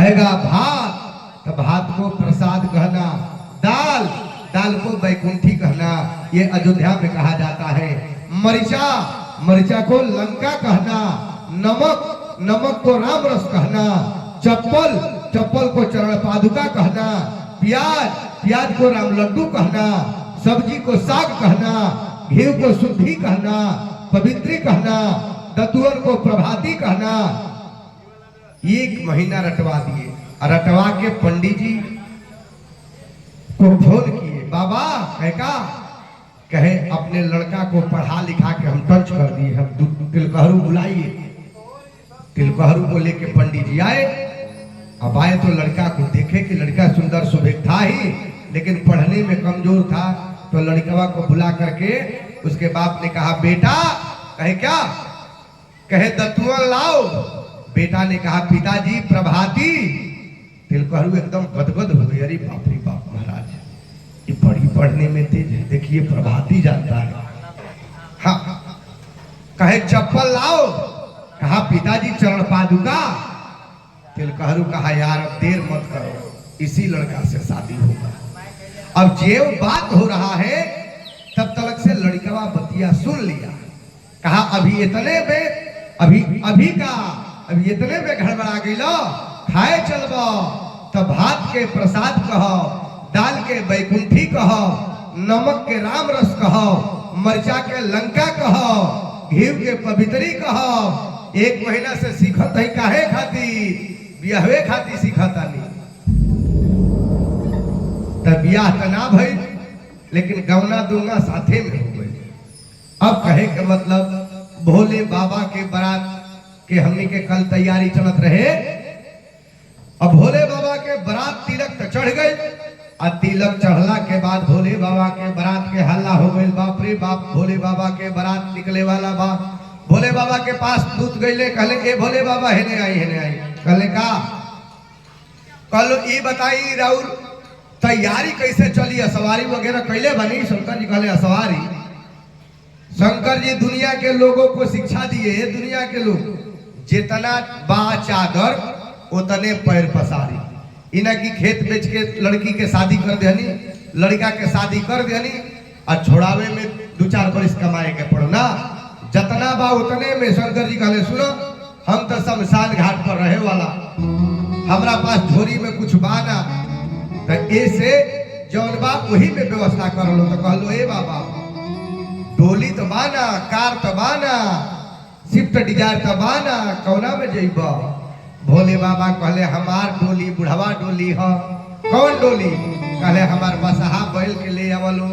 कहेगा भात तो भात को प्रसाद कहना, दाल दाल को बैकुंठी कहना, ये अयोध्या में कहा जाता है। मरीचा मरीचा को लंका कहना, नमक नमक को राम रस कहना, चप्पल चप्पल को चरण पादुका कहना, प्याज प्याज को राम लड्डू कहना, सब्जी को साग कहना, घी को शुद्धि कहना, पवित्री कहना, दतुअन को प्रभाती कहना। 1 महीना रटवा दिए, रटवा के पंडित जी को फोन किए, बाबा कहे अपने लड़का को पढ़ा लिखा के हम टच कर दिए, हम तिलकहरू बुलाइए। तिलकहरू को लेके पंडित जी आए। अब आए तो लड़का को देखे कि लड़का सुंदर सुभेग था ही, लेकिन पढ़ने में कमजोर था। तो लड़कवा को बुला करके उसके बाप ने कहा, बेटा कहे क्या? कहे दतुअन लाओ। बेटा ने कहा, पिताजी प्रभाती। तिलकहरू एकदम गदगद हो गई, अरे बाप रे बाप महाराज, ये बड़ी पढ़ने में तेज है, देखिए प्रभाती जानता है। हाँ, कहे चप्पल लाओ। कहा पिताजी चरण पादुका। तिलकहरू कहा, यार अब देर मत करो, इसी लड़का से शादी होगा। अब जेव बात हो रहा है तब तक से लड़कवा बतिया सुन लिया। कहा अभी इतने में अभी इतने में गड़बड़ा गई लो, खाए चलबो तब भात के प्रसाद कहो, दाल के बैकुंठी कहो, नमक के राम रस कहो, मरचा के लंका कहो, घी के पवित्री कहो। 1 महीना से सीखत है, काहे खाती? बियाहवे खाती सीखता नहीं। तब बियाह तो ना भई, लेकिन गौना दूंगा साथे में हो गई। अब कहे के मतलब भोले बाबा के बारात के हमनी के कल तैयारी चलत रहे। अब भोले बाबा के बारात तिलक तो चढ़ गई, और तिलक चढ़ला के बाद भोले बाबा के बारात के हल्ला हो गई, बाप रे बाप, भोले बाबा के बारात निकले वाला बा। भोले बाबा के पास दूत गईले, कहले ए भोले बाबा हेने आई कहले का? कहलो ई बताई राउर तैयारी कैसे चली, सवारी वगैरह कैले बनी? शंकर जी कहले सवारी। शंकर जी दुनिया के लोगों को शिक्षा दिए, दुनिया के लोग जितना बा चादर उतने पैर पसारी। इना की खेत बेच के लड़की के शादी कर देनी, लड़का के शादी कर देनी, और छोड़ावे में 2-4 बरिस कमाए के पड़ो ना, जतना बा उतने में। शंकर जी कहले सुनो, हम तो शमशान घाट पर रहे वाला, हमरा पास झोरी में कुछ बाना, तो ऐसे जौन बा वही में व्यवस्था कर लो। तो कहलो ए बाबा, डोली तो बाना, कार तो बाना, स्विफ्ट डिजायर तो बाना, कौना में जइबा? भोले बाबा कहले हमार डोली बुढ़वा डोली है। कौन डोली? कहले हमार बसहा बैल के ले आवलो।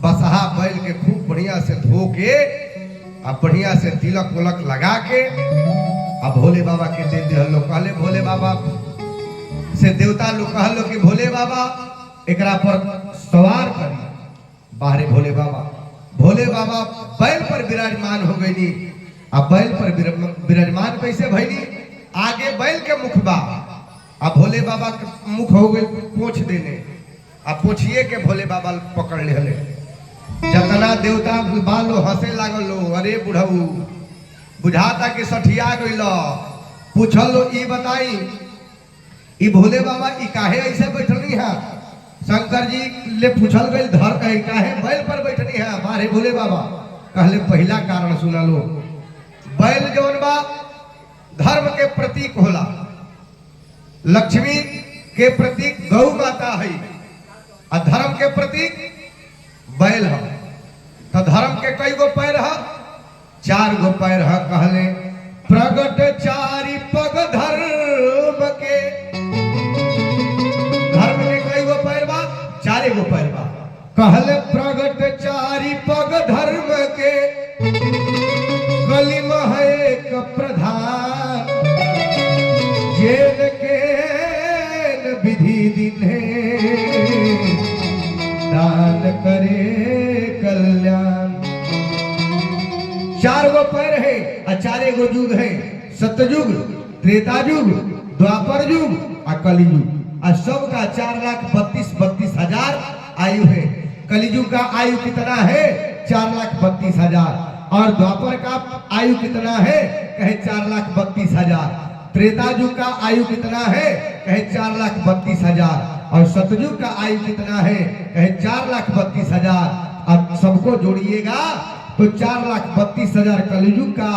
बसहा बैल के खूब बढ़िया से धो के, अब बढ़िया से तिलक उलक लगा के, अब भोले बाबा के दे दिहलो। कहले भोले बाबा से देवता लोग कहलो कि भोले बाबा एकरा पर सवार करी। बाहरे भोले बाबा बैल पर विराजमान हो गई। अब बैल पर विराजमान कैसे भईनी? आगे बैल के मुख बा, अब भोले बाबा के मुख हो गई पोछ देने, अब पोछिए के भोले बाबा पकड़ ले हले। जतना देवता बालो हंसे लागलो, अरे बुढ़ऊ बुझाता कि सठिया गइलो। पूछलो ई बताई, ई भोले बाबा ई काहे ऐसे बैठनी है? शंकर जी ले पूछल गई, धर काहे बैल पर बैठनी है? बारे भोले बाबा कहले पहला कारण सुना लो। बैल जौन बा धर्म के प्रतीक होला, लक्ष्मी के प्रतीक गौ माता है, और धर्म के प्रतीक बैल है। तो धर्म के कई गो पैर है? 4 गो पैर है। कहले प्रगट 4 पग धर्म के। धर्म के कई गो पैर बा? 4 गो पैर बा। कहले प्रगट 4 पग धर्म के, कलिम है एक प्रधान, जेल के विधि दिन है, दान करे कल्याण। 4 गो पैर है और 4 गो युग है, सतयुग, त्रेता युग, द्वापर युग और कलियुग। और सबका 4,32,32,000 आयु है। कलियुग का आयु कितना है? 4,32,000। और द्वापर का आयु कितना है? कहे 4,32,000। त्रेता युग का आयु कितना है? कहे 4,32,000। और सतयुग का आयु कितना है? कहे 4,32,000। अब सबको जोड़िएगा तो 4,32,000 कलयुग का,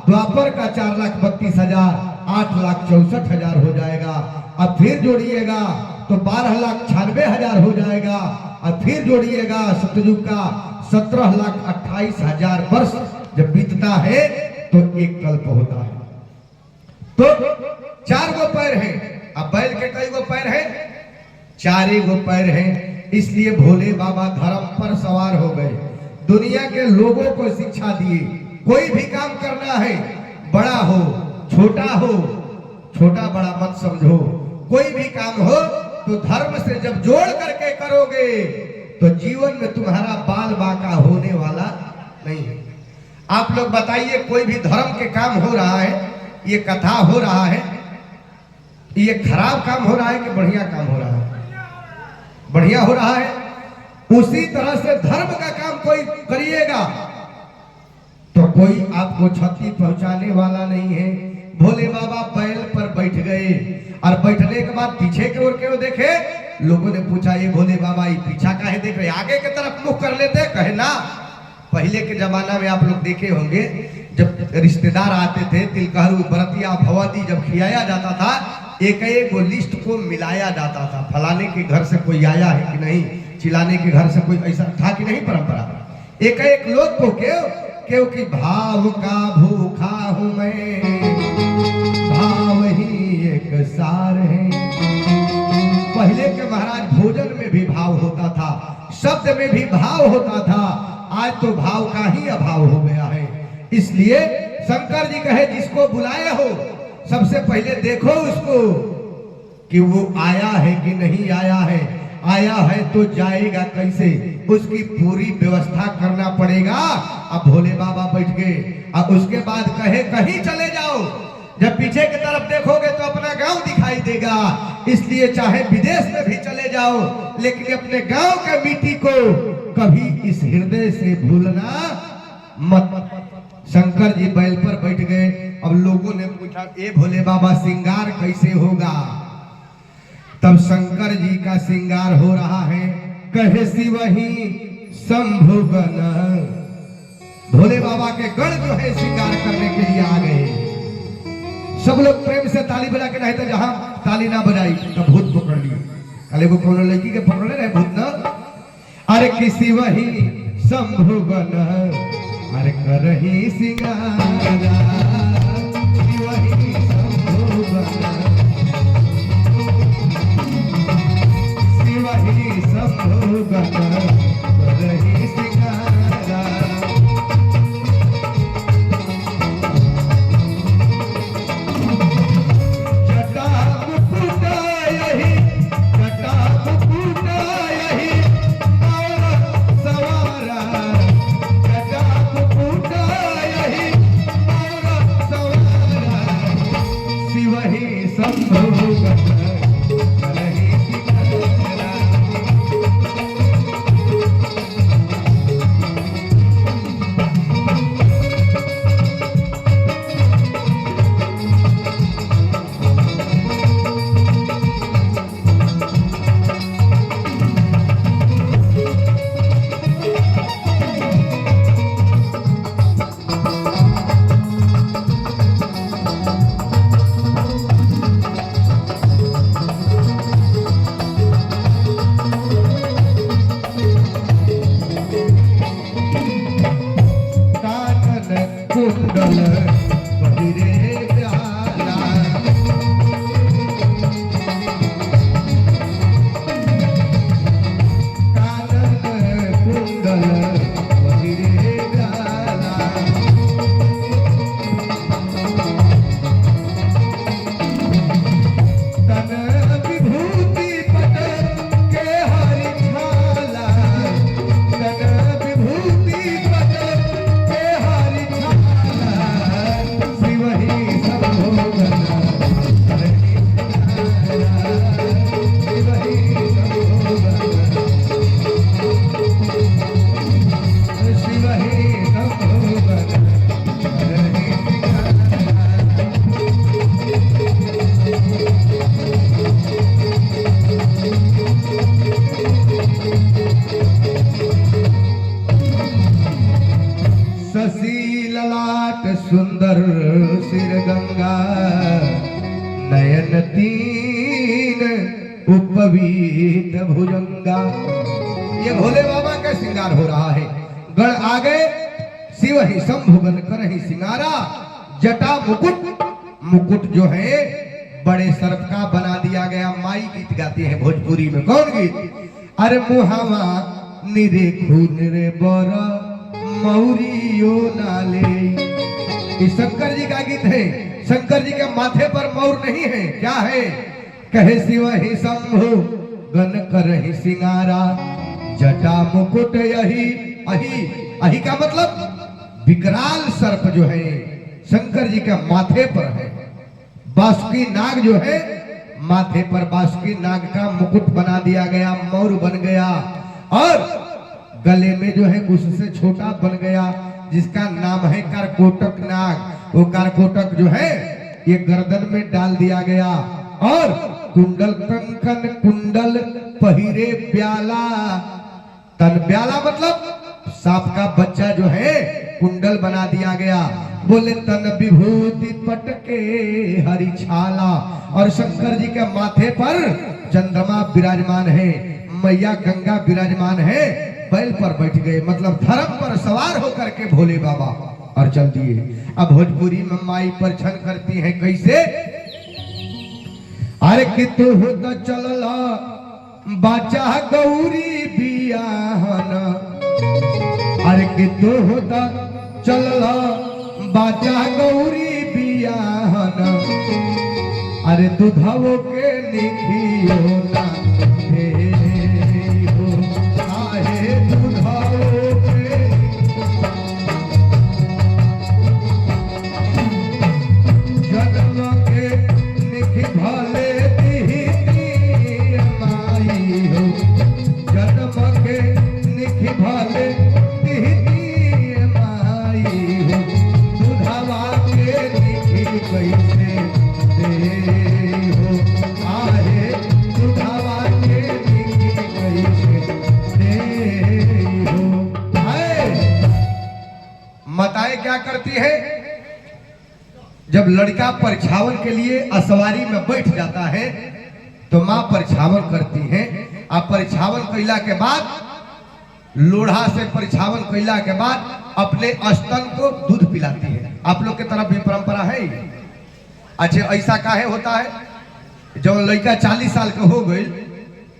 द्वापर का 4,32,000, 8,64,000 हो जाएगा। अब फिर जोड़िएगा तो 12,96,000 हो जाएगा। अब फिर जोड़िएगा सतयुग का 17,28,000 वर्ष जब बीतता है तो एक कल्प होता है। तो 4 गो पैर हैं। अब बैल के कई गो पैर हैं? 4 गो पैर हैं। इसलिए भोले बाबा धर्म पर सवार हो गए, दुनिया के लोगों को शिक्षा दिए। कोई भी काम करना है, बड़ा हो छोटा हो, छोटा बड़ा मत समझो, कोई भी काम हो तो धर्म से जब जोड़ करके करोगे तो जीवन में तुम्हारा बाल बाका होने वाला नहीं है। आप लोग बताइए, कोई भी धर्म के काम हो रहा है, ये कथा हो रहा है, ये खराब काम हो रहा है कि बढ़िया काम हो रहा है? बढ़िया हो रहा है। उसी तरह से धर्म का काम कोई करिएगा तो कोई आपको क्षति पहुंचाने वाला नहीं है। भोले बाबा बैल पर बैठ गए और बैठने के बाद पीछे की ओर क्यों देखे? लोगों ने पूछा, ये भोले बाबा ये पीछा काहे देख रहे, आगे की तरफ मुख कर लेते? कहे ना, पहले के जमाना में आप लोग देखे होंगे, जब रिश्तेदार आते थे, तिलकहरू, बरतिया, भवती जब खिलाया जाता था, एक एक वो लिस्ट को मिलाया जाता था। फलाने के घर से कोई आया है कि नहीं, चिलाने के घर से कोई, ऐसा था कि नहीं परंपरा? एक एक लोग को क्योंकि भाव का भूखा हूं मैं, भाव ही एक सार है। पहले के महाराज भोजन में भी भाव होता था, शब्द में भी भाव होता था। आज तो भाव का ही अभाव हो गया है। इसलिए शंकर जी कहे, जिसको बुलाया हो सबसे पहले देखो उसको कि वो आया है कि नहीं आया है। आया है तो जाएगा कैसे, उसकी पूरी व्यवस्था करना पड़ेगा। अब भोले बाबा बैठ गए। अब उसके बाद कहे, कहीं चले जाओ, जब पीछे की तरफ देखोगे तो अपना गांव दिखाई देगा। इसलिए चाहे विदेश में भी चले जाओ, लेकिन अपने गांव के मिट्टी को कभी इस हृदय से भूलना मत। शंकर जी बैल पर बैठ गए। अब लोगों ने पूछा, ए भोले बाबा श्रृंगार कैसे होगा? तब शंकर जी का श्रृंगार हो रहा है। कहे शिवहि शंभु गण, भोले बाबा के गण जो है श्रृंगार करने के लिए आ गए। सब लोग प्रेम से ताली बजा के, नहीं तो जहां ताली ना बजाई तो भूत पकड़ लिए। कल एगो कोनो लड़की के पकड़े रहे भूत न, अरे किसी वही शंभु गण, अरे करही सिंगारा, शिवहि शंभु गण, शिवहि शंभु गण, करही सिंगारा। जटा मुकुट यही, जटा मुकुट यही और सवारा, जटा मुकुट यही और सवारा, शिवहि शंभु गण, करही सिंगारा। कर सिर गंगा, नयन तीन उपवीत भुजंगा। ये भोले बाबा का श्रृंगार हो रहा है। गण आ गए, शिव ही शंभुगन कर ही सिंगारा। जटा मुकुट, मुकुट जो है बड़े सर्प का बना दिया गया। माई गीत गाती है भोजपुरी में। कौन गीत? अरे मुहावा निरे खून रे बर मौरियो नाले। ये शंकर जी का गीत है। शंकर जी के माथे पर मौर नहीं है, क्या है? कहे शिव ही शंभु गन कर ही सिंगारा, जटा मुकुट यही। अही, अही का मतलब विकराल सर्प जो है शंकर जी के माथे पर है। बासुकी नाग जो है माथे पर बासुकी नाग का मुकुट बना दिया गया, मौर बन गया। और गले में जो है उससे छोटा बन गया, जिसका नाम है करकोटक नाग। वो करकोटक जो है ये गर्दन में डाल दिया गया। और कुंडल कंकन कुंडल पहिरे प्याला। तन प्याला मतलब सांप का बच्चा जो है कुंडल बना दिया गया। बोले तन विभूति पटके हरि छाला। और शंकर जी के माथे पर चंद्रमा विराजमान है, मैया गंगा विराजमान है। बैल पर बैठ गए, मतलब धर्म पर सवार होकर के भोले बाबा और चल दिए। अब भोजपुरी में माई पर छन करती है कैसे? अरे कि तू तो चलला बाचा गौरी बियाहन। अरे कि तू तो चलला बाचा गौरी बियाहन। अरे दुधावो के निखियो ना हे हो, आहे दुधावो के। जन्म के निखि भले माताएं क्या करती है? जब लड़का परछावन के लिए असवारी में बैठ जाता है तो माँ परछावन करती है। आप परछावन कैला के बाद लोढ़ा से परछावन कैला के बाद अपने स्तन को दूध पिलाती है। आप लोग के तरफ भी परंपरा है? अच्छा, ऐसा काहे होता है? जब लड़का 40 साल का हो गई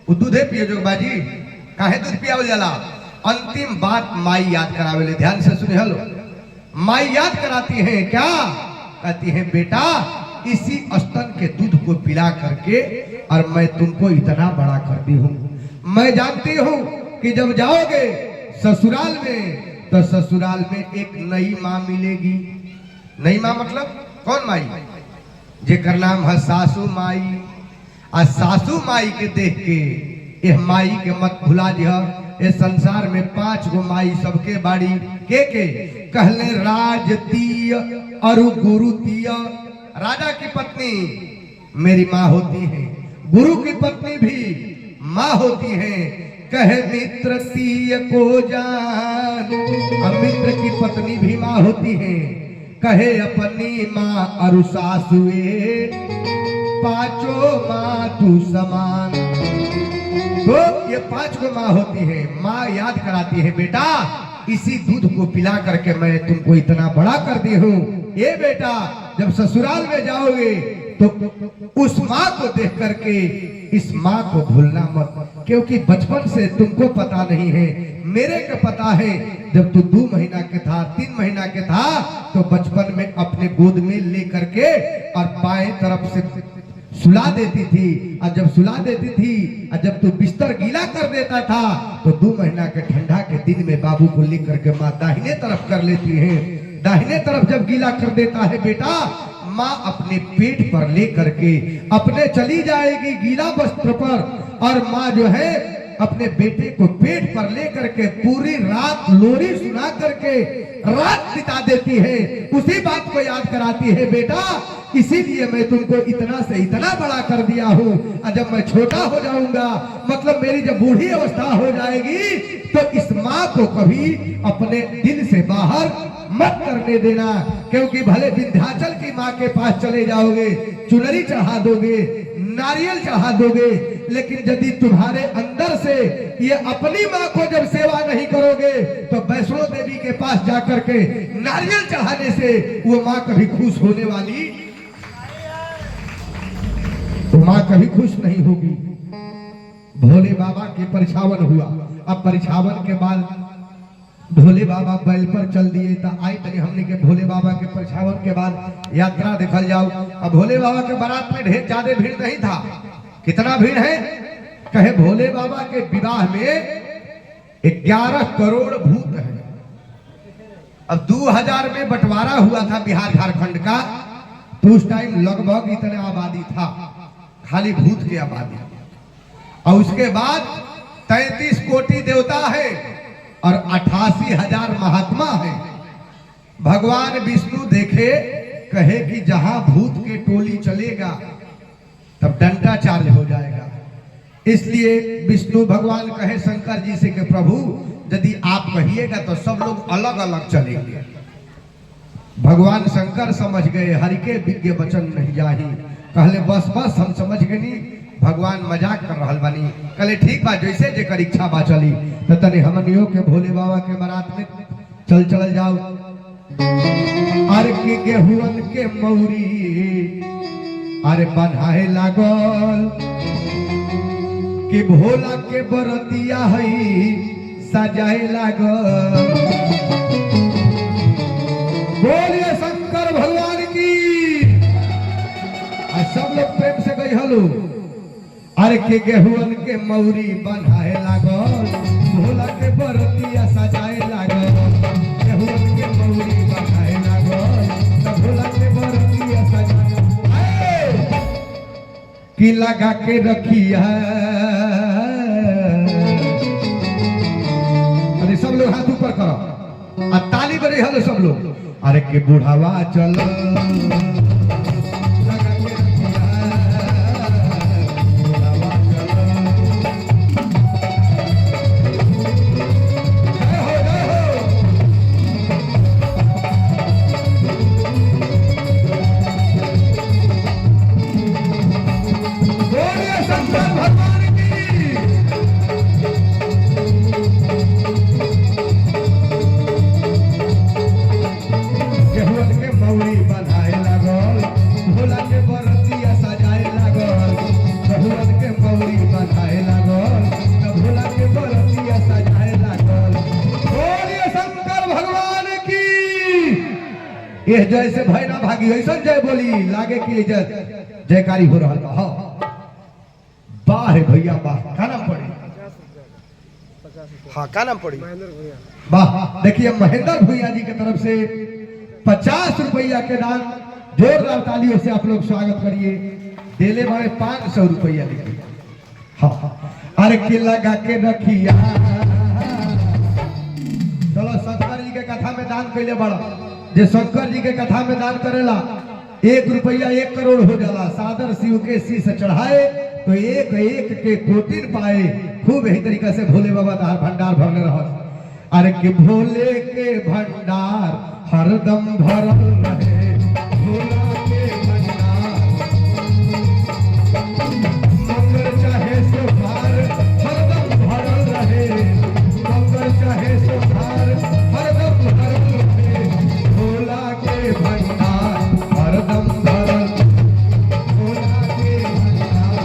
वो दूधे पिए जो बाजी, काहे दूध पियावल जाला? अंतिम बात माई याद करावे। ध्यान से सुने, हेलो। माई याद कराती है क्या? कहती है बेटा इसी स्तन के दूध को पिला करके और मैं तुमको इतना बड़ा करती हूँ। मैं जानती हूँ कि जब जाओगे ससुराल में तो ससुराल में एक नई माँ मिलेगी। नई माँ मतलब कौन माई? जेकर नाम है सासू माई। आ सासू माई के देख के यह माई के मत भुला दिया। इस संसार में 5 गो माई सबके बाड़ी के कहले राजतीय और गुरुतीय। राजा की पत्नी मेरी माँ होती है, गुरु की पत्नी भी माँ होती है। कहे मित्र तीय को जान, मित्र की पत्नी भी माँ होती है। कहे अपनी माँ अरु सासुए, 5 माँ तू समान। तो ये 5 को माँ होती है। माँ याद कराती है बेटा इसी दूध को पिला करके मैं तुमको इतना बड़ा कर दी हूँ। ये बेटा जब ससुराल में जाओगे तो उस माँ को देख करके इस माँ को भूलना मत, क्योंकि बचपन से तुमको पता नहीं है, मेरे को पता है। जब तू 2 महीना के था, 3 महीना के था तो बचपन में अपने गोद में ले करके और बाएं तरफ से सुला देती थी। और जब सुला देती थी और जब तू बिस्तर गीला कर देता था तो 2 महीना के ठंडा के दिन में बाबू को लेकर के माँ दाहिने तरफ कर लेती है। दाहिने तरफ जब गीला कर देता है बेटा, माँ अपने पेट पर ले करके अपने चली जाएगी गीला वस्त्र पर। और माँ जो है अपने बेटे को पेट पर ले करके पूरी रात लोरी सुना करके रात बिता देती है। उसी बात को याद कराती है बेटा इसीलिए मैं तुमको इतना से इतना बड़ा कर दिया हूँ। और जब मैं छोटा हो जाऊंगा, मतलब मेरी जब बूढ़ी अवस्था हो जाएगी, तो इस माँ को कभी अपने दिल से बाहर मत करने देना, क्योंकि भले विंध्याचल की माँ के पास चले जाओगे, चुनरी चढ़ा दोगे, नारियल चढ़ा दोगे, लेकिन यदि तुम्हारे अंदर से ये अपनी माँ को जब सेवा नहीं करोगे तो वैष्णो देवी के पास जाकर के नारियल चढ़ाने से वो माँ कभी खुश होने वाली, तो माँ कभी खुश नहीं होगी। भोले बाबा के परिछावन हुआ। अब परिछावन के बाद भोले बाबा बैल पर चल दिए। तो आई तनी हमने के भोले बाबा के परिछावन के बाद यात्रा देखल जाओ। अब भोले बाबा के बारात में ढेर ज्यादा भीड़ नहीं था। कितना भीड़ है? कहे भोले बाबा के विवाह में 11 करोड़ भूत है। अब 2000 में बंटवारा हुआ था बिहार झारखंड का, तो उस टाइम लगभग इतने आबादी था, खाली भूत की आबादी। और उसके बाद 33 कोटि देवता है और 88,000 महात्मा है। भगवान विष्णु देखे, कहे कि जहां भूत के टोली चलेगा तब डंडा चार्ज हो जाएगा। इसलिए विष्णु भगवान कहे शंकर जी से कि प्रभु यदि आप कहिएगा तो सब लोग अलग अलग चलेंगे। भगवान शंकर समझ गए, हरि के विज्ञ वचन नहीं जाही। कहले बस बस हम समझ गए नहीं, भगवान मजाक कर रहा बानी। कहले ठीक बा, जैसे जेकर इच्छा बा चली। तो तने हमनियों के भोले बाबा के बारात में चल जाओ। अरे के गेहुअन के मौरी अरे बन्हाए लागल कि भोला के बरतिया हई सजाए लागल। बोलिए शंकर भगवान की। सब लोग प्रेम से गई हलो। अरे के गेहुअन के मौरी बन्हाए लागल, भोला के बरतिया सजाए लागल। गेहुअन के मौरी बन्हाए लागल, भोला के बरतिया सजाए की लगा के रखिया। अरे सब लोग हाथ ऊपर करो और ताली बजे हलो सब लोग। अरे के बुढ़ावा चलो ये जैसे भय ना भागी ऐसा जय बोली लागे कि जयकारी हो रहा था। वाह रे भैया वाह। क्या नाम पड़ी? हाँ क्या नाम पड़ी? वाह। देखिए महेंद्र भैया जी की तरफ से 50 रुपया के दान, जोरदार तालियों से आप लोग स्वागत करिए। देले बड़े 500 रुपया देखिए। हाँ अरे के लगा के रखिया। चलो शंकर जी के कथा में दान कैले बड़ा। जे शंकर जी के कथा में दान करेला 1 रुपया 1 करोड़ हो जाला। सादर शिव के शीश चढ़ाए तो एक एक के कोटिन पाए। खूब यही तरीका से भोले बाबा दार भंडार भरने रह। अरे कि भोले के भंडार हरदम भरल रहे। भोला के भंडार मंगल चाहे सुधार हरदम भरल रहे। मंगल चाहे सुधार हरदम भरल रहे। भोला के भंडार हरदम भरल। भोला के भंडार।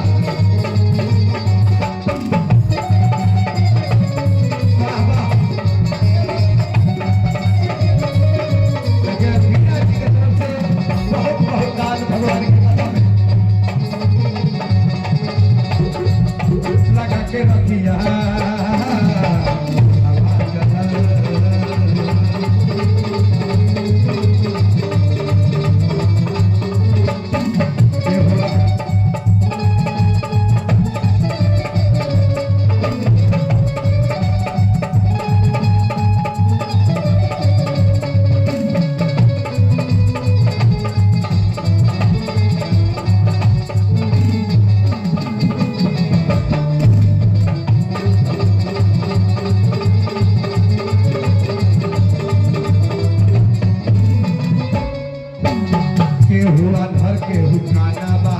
के हुआ धर के हुकाना बा